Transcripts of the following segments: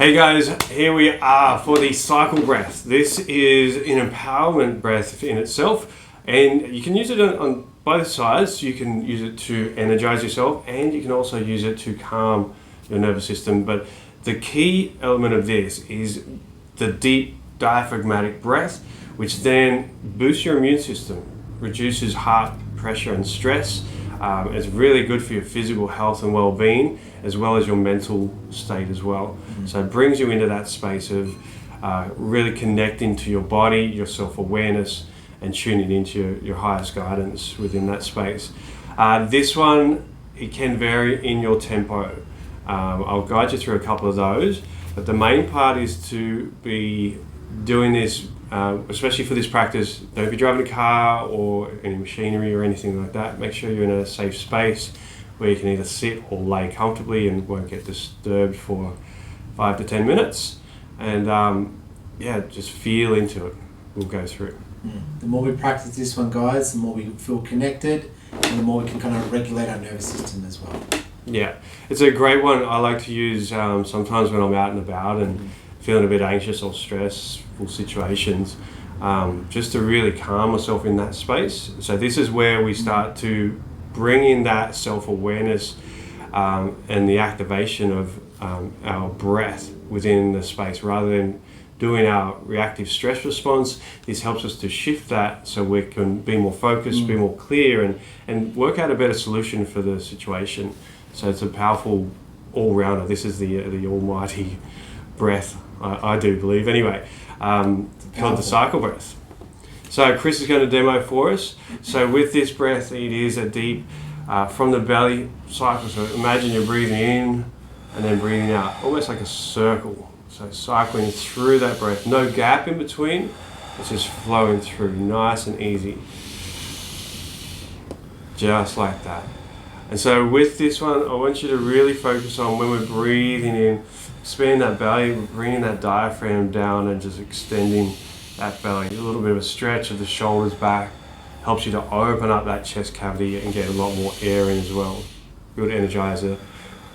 Hey guys, here we are for the cycle breath. This is an empowerment breath in itself, and you can use it on both sides. You can use it to energize yourself, and you can also use it to calm your nervous system. But the key element of this is the deep diaphragmatic breath, which then boosts your immune system, reduces heart pressure and stress. It's really good for your physical health and well-being, as well as your mental state as well. So it brings you into that space of really connecting to your body, your self-awareness, and tuning into your highest guidance within that space. This one, it can vary in your tempo. I'll guide you through a couple of those, but the main part is to be doing this, especially for this practice. Don't be driving a car or any machinery or anything like that. Make sure you're in a safe space where you can either sit or lay comfortably and won't get disturbed for 5 to 10 minutes. And just feel into it. We'll go through. The more we practice this one, guys, the more we feel connected and the more we can kind of regulate our nervous system as well. Yeah, it's a great one. I like to use sometimes when I'm out and about and feeling a bit anxious or stressful situations, just to really calm myself in that space. So this is where we start to bring in that self-awareness and the activation of our breath within the space rather than doing our reactive stress response. This helps us to shift that so we can be more focused, be more clear, and work out a better solution for the situation. So it's a powerful all-rounder. This is the almighty breath, I do believe. Anyway, called the cycle breath. So Chris is going to demo for us. So with this breath, it is a deep, from the belly cycle. So imagine you're breathing in and then breathing out, almost like a circle. So cycling through that breath, no gap in between. It's just flowing through, nice and easy. Just like that. And so with this one, I want you to really focus on when we're breathing in, expanding that belly, bringing that diaphragm down and just extending that belly. A little bit of a stretch of the shoulders back helps you to open up that chest cavity and get a lot more air in as well. Good energizer.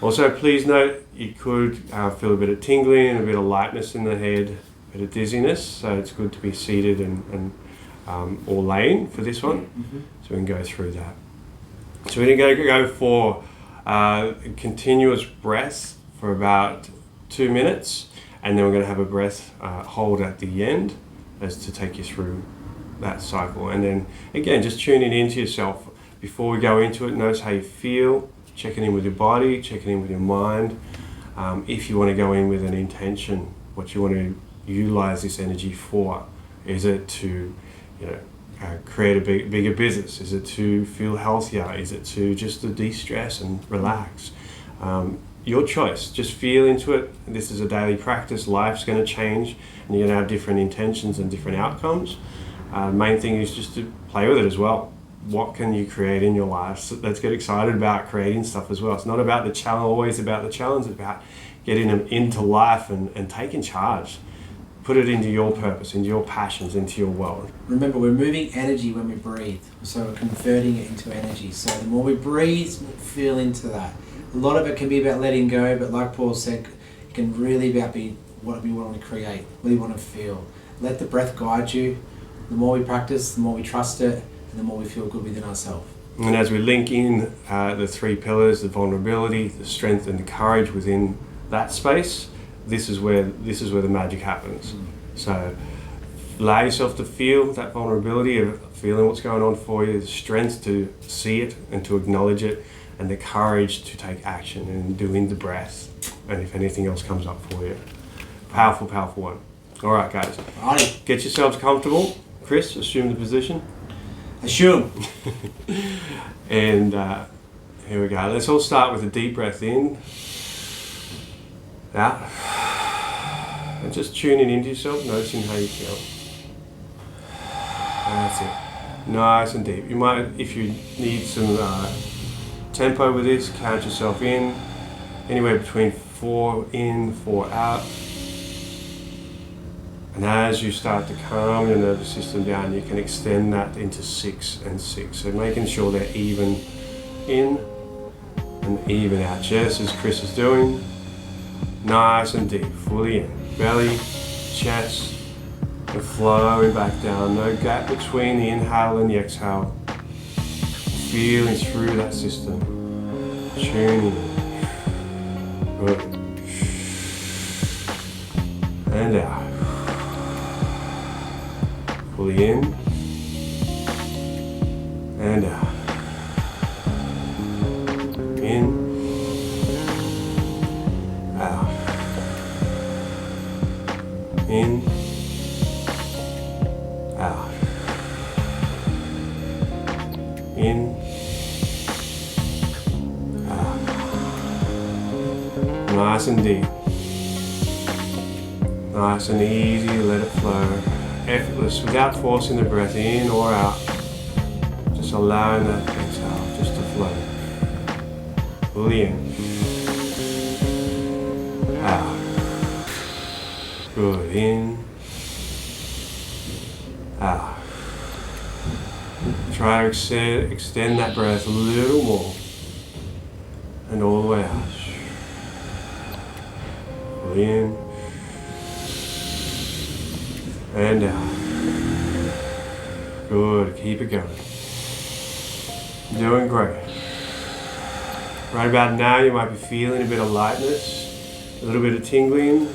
Also, please note, you could feel a bit of tingling, a bit of lightness in the head, a bit of dizziness. So it's good to be seated and or laying for this one. So we can go through that. So we're going to go for continuous breath for about 2 minutes, and then we're going to have a breath hold at the end as to take you through that cycle. And then again, just tuning into yourself. Before we go into it, notice how you feel, checking in with your body, checking in with your mind. If you want to go in with an intention, what you want to utilize this energy for. Is it to, create a bigger business? Is it to feel healthier? Is it to just to de-stress and relax? Your choice. Just feel into it. This is a daily practice. Life's going to change, and you're going to have different intentions and different outcomes. Main thing is just to play with it as well. What can you create in your life? So let's get excited about creating stuff as well. It's not about the challenge, always about the challenge. It's about getting them into life and taking charge. Put it into your purpose, into your passions, into your world. Remember, we're moving energy when we breathe, so we're converting it into energy. So the more we breathe, we'll feel into that. A lot of it can be about letting go, but like Paul said, it can really be about what we want to create, what we want to feel. Let the breath guide you. The more we practice, the more we trust it, and the more we feel good within ourselves. And as we link in the 3 pillars, the vulnerability, the strength, and the courage within that space, this is where the magic happens. So allow yourself to feel that vulnerability of feeling what's going on for you, the strength to see it and to acknowledge it, and the courage to take action and doing the breath, and if anything else comes up for you. Powerful, powerful one. All right, guys. Alrighty. Get yourselves comfortable. Chris, assume the position. Assume. And here we go. Let's all start with a deep breath in. Out. And just tuning into yourself, noticing how you feel. That's it. Nice and deep. You might, if you need some tempo with this, count yourself in. Anywhere between 4 in, 4 out. And as you start to calm your nervous system down, you can extend that into 6 and 6. So making sure they're even in and even out, just as Chris is doing. Nice and deep, fully in. Belly, chest, and flowing back down. No gap between the inhale and the exhale. Feeling through that system. Tuning in. Good. And out. Fully in. And out. In. Out. In. Out. In. Out. Nice and deep. Nice and easy, let it flow. Effortless, without forcing the breath in or out. Just allowing that exhale just to flow. Fully in. Out. Good. In. Out. Try to extend that breath a little more. And all the way out. Fully in. And out. Good. Keep it going. Doing great. Right about now you might be feeling a bit of lightness, a little bit of tingling.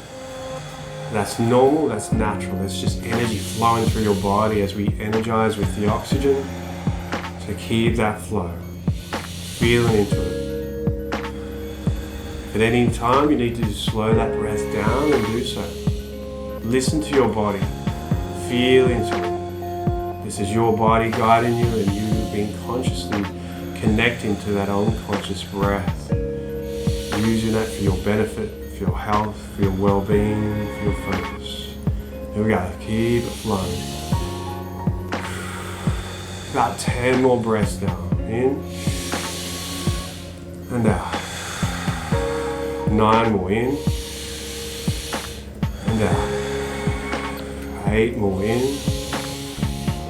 That's normal, that's natural. That's just energy flowing through your body as we energize with the oxygen. So keep that flow. Feeling into it. At any time you need to slow that breath down and do so. Listen to your body. Feel into it. This is your body guiding you and you being consciously connecting to that unconscious breath. Using that for your benefit, for your health, for your well-being, for your focus. Here we go. Keep it flowing. About 10 more breaths now. In. And out. 9 more in. And out. 8 more in.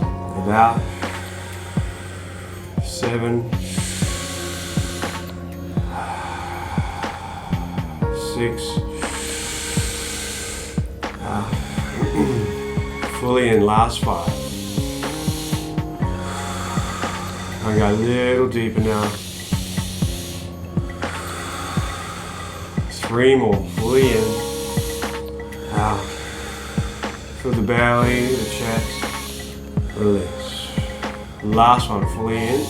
And out. 7. 6. Fully in. Last 5. I go a little deeper now. 3 more. Fully in. Out. Feel the belly, the chest. Release. Last one. Fully in.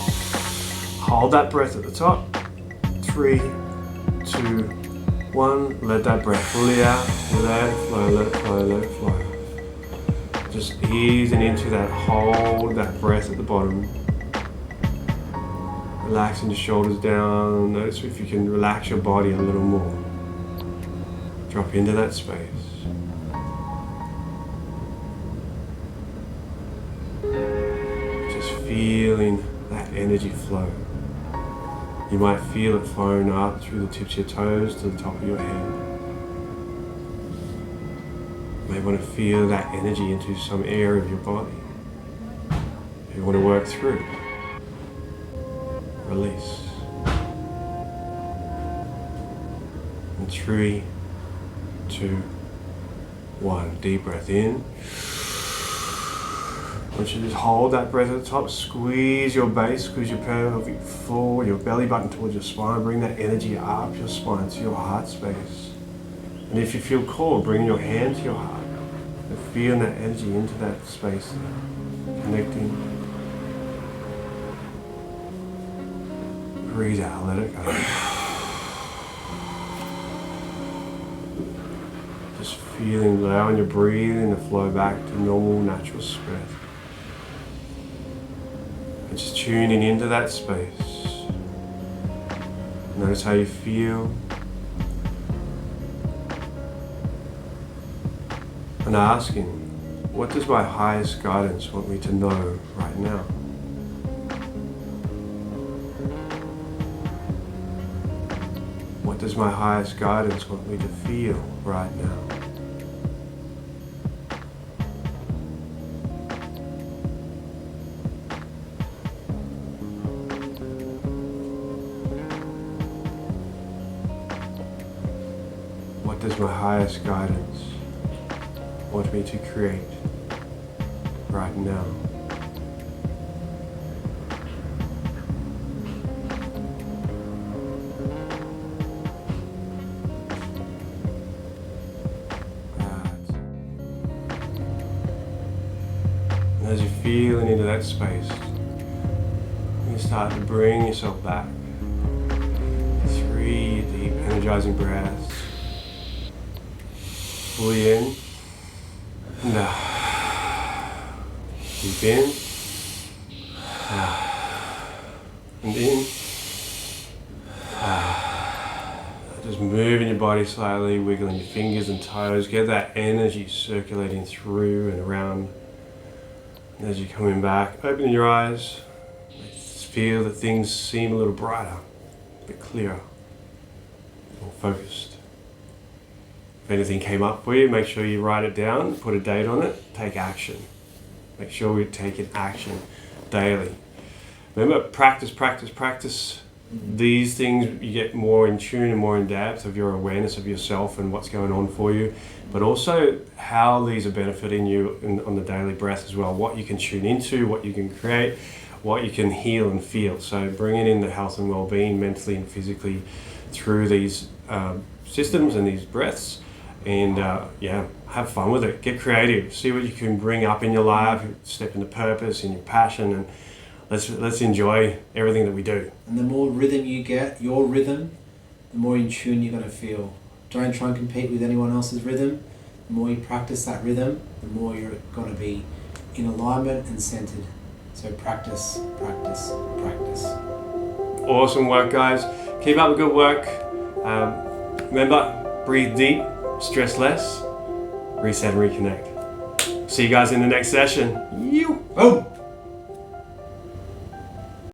Hold that breath at the top. 3, 2, 1. Let that breath fully out. Let it flow, let it flow, let it flow. Just easing into that hold, that breath at the bottom. Relaxing the shoulders down. Notice if you can relax your body a little more. Drop into that space. Just feeling that energy flow. You might feel it flowing up through the tips of your toes to the top of your head. You may want to feel that energy into some area of your body. If you want to work through it. Release. And 3, 2, 1. Deep breath in. I want you to just hold that breath at the top. Squeeze your base, squeeze your pelvic floor, your belly button towards your spine. Bring that energy up your spine to your heart space. And if you feel called, bring your hand to your heart. And feel that energy into that space. Connecting. Breathe out, let it go. Just feeling, allowing your breathing to flow back to normal, natural breath. And just tuning into that space. Notice how you feel. And asking, what does my highest guidance want me to know right now? What does my highest guidance want me to feel right now? What does my highest guidance want me to create right now? And as you're feeling into that space, you start to bring yourself back. 3 deep, energizing breaths. Fully in. And out. Deep in. Out. And in. Out. Just moving your body slightly, wiggling your fingers and toes. Get that energy circulating through and around. And as you're coming back, open your eyes. Feel that things seem a little brighter, a bit clearer, more focused. If anything came up for you, make sure you write it down, put a date on it, take action. Make sure we take an action daily. Remember, practice, practice, practice. These things, you get more in tune and more in depth of your awareness of yourself and what's going on for you, but also how these are benefiting you on the daily breath as well, what you can tune into, what you can create, what you can heal and feel. So bringing in the health and well-being mentally and physically through these systems and these breaths, and have fun with it. Get creative. See what you can bring up in your life. Step into purpose and your passion, and let's enjoy everything that we do. And the more rhythm you get, your rhythm, the more in tune you're going to feel. Don't try and compete with anyone else's rhythm. The more you practice that rhythm, the more you're going to be in alignment and centered. So practice, practice, practice. Awesome work, guys. Keep up the good work. Remember, breathe deep, stress less, reset and reconnect. See you guys in the next session. Boom!